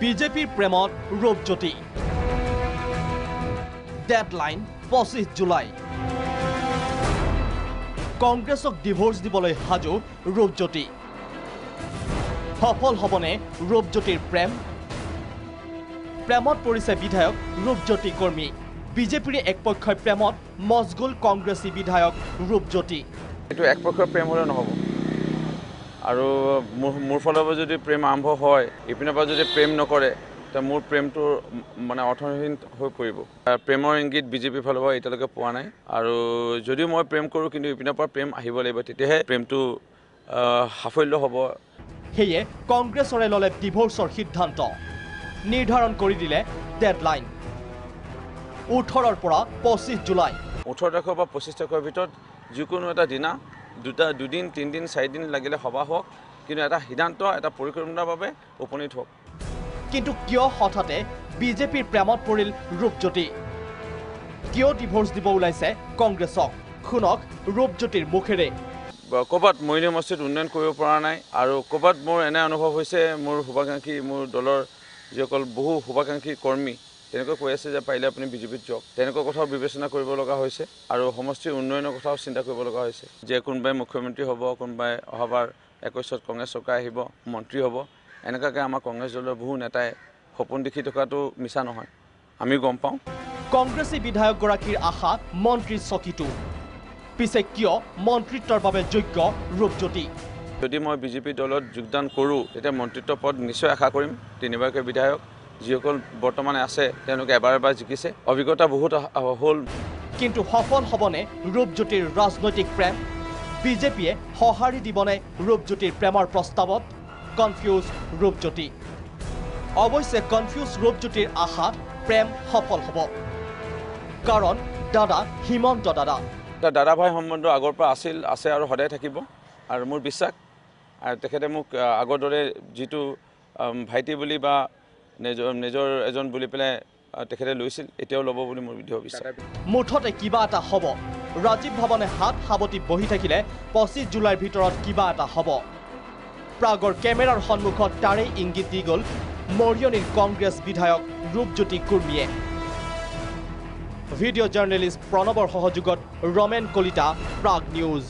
বিজেপিৰ প্ৰেমত Rupjyoti deadline 25 July কংগ্ৰেছক ডিভোৰ্চ দিবলৈ সাজু ৰূপজ্যোতি সফল হবনে ৰূপজ্যোতিৰ প্ৰেমত পৰিছে বিধায়ক ৰূপজ্যোতি কৰ্মী বিজেপিৰ একপক্ষৰ প্ৰেমত মজগুল কংগ্ৰেছী বিধায়ক ৰূপজ্যোতি এটো একপক্ষৰ প্ৰেম হলে নহব আৰু মোৰ ফালৰ পৰা যদি প্ৰেম আৰম্ভ হয় ইপিনৰ পৰা যদি প্ৰেম নকৰে তে মোৰ প্ৰেমটো মানে অৰ্থহীন হৈ পৰিব প্ৰেমৰ ইংগিত বিজেপি ফালৰ পৰা এতিয়ালৈকে পোৱা নাই আৰু যদিও মই প্ৰেম কৰোঁ কিন্তু ইপিনৰ পৰা প্ৰেম আহিব লাগিব তেতিয়াহে প্ৰেমটো সাফল্য হ'ব সেয়ে কংগ্ৰেছৰে ললে ডিভোৰ্চৰ সিদ্ধান্ত নিৰ্ধাৰণ কৰি দিলে ডেডলাইন 18ৰ পৰা 25 জুলাই 18 তাৰিখৰ পৰা 25 তাৰিখৰ ভিতৰত যিকোনো এটা দিনা দুদিন তিনিদিন চাৰিদিন লাগিলে সভা হওক কিন্তু এটা সিদ্ধান্ত এটা পৰিকল্পনাৰ বাবে উপনীত হওক কিন্তু কিয় হঠাতে বিজেপিৰ প্ৰেমত পৰিল ৰূপজ্যোতি কিয় ডিভোৰ্চ দিব ওলাইছে কংগ্ৰেছক শুনক ৰূপজ্যোতিৰ মুখেৰে ক'ৰবাত মইনা মছজিদ উন্নয়ন কৰিব পৰা নাই আৰু ক'ৰবাত মোৰ এনে অনুভৱ হৈছে মোৰ শুভাকাংক্ষী মোৰ দলৰ যিসকল বহু শুভাকাংক্ষী কৰ্মী তেনেকৈ কৈ আছে যে পাৰিলে আপুনি বিজেপিত যাওক তেনেকুৱা কথাও বিবেচনা কৰিব লগা হৈছে আৰু সমষ্টিৰ উন্নয়নৰ কথাও চিন্তা কৰিব লগা হৈছে যে কোনোবাই মুখ্যমন্ত্ৰী হ'ব কোনোবাই অহাবাৰ 21ত কংগ্ৰেছ চৰকাৰ আহিব মন্ত্ৰী হ'ব এনেকুৱাকৈ আমাৰ কংগ্ৰেছ দলৰ বহু নেতাই সপোন দেখি থকাটো মিছা নহয় আমি গম পাওঁ কংগ্ৰেছী বিধায়কগৰাকীৰ আশা মন্ত্ৰীৰ চকীটো পিছে কিয় মন্ত্ৰিত্বৰ বাবে যোগ্য ৰূপজ্যোতি যদি মই বিজেপি দলত যোগদান কৰোঁ তেতিয়া মন্ত্ৰিত্ব পদ নিশ্চয় আশা কৰিম তিনিবাৰকৈ বিধায়ক যিসকল বৰ্তমানে আছে তেওঁলোকে এবাৰ জিকিছে অভিজ্ঞতা বহুত হ'ল কিন্তু সফল হবনে ৰূপজ্যোতিৰ ৰাজনৈতিক প্ৰেম বিজেপিয়ে সঁহাৰি দিবনে ৰূপজ্যোতিৰ প্ৰেমৰ প্ৰস্তাৱত কনফিউজ ৰূপজ্যোতি অৱশ্যে কনফিউজ ৰূপজ্যোতিৰ আশা প্ৰেম সফল হ'ব কাৰণ দাদা হিমন্ত দাদা ভাই সম্বন্ধ আগৰ পৰা আছে আৰু সদায় থাকিব আৰু মোৰ বিশ্বাস আৰু তেখেতে মোক আগৰ দৰে যিটো ভাইটি বুলি বা নিজৰ এজন বুলি পেলাই তেখেতে লৈছিল এতিয়াও ল'ব বুলি মোৰ দৃঢ় বিশ্বাস মুঠতে কিবা এটা হ'ব ৰাজীৱ ভৱনে হাত সাৱটি বহি থাকিলে 25 জুলাইৰ ভিতৰত কিবা এটা হ'ব প্ৰাগৰ কেমেৰাৰ সন্মুখত তাৰেই ইংগিত দি গ'ল মৰিয়নিৰ কংগ্ৰেছ বিধায়ক ৰূপজ্যোতি কুৰ্মীয়ে ভিডিঅ' জাৰ্নেলিষ্ট প্ৰণৱৰ সহযোগত ৰমেন কলিতা প্ৰাগ নিউজ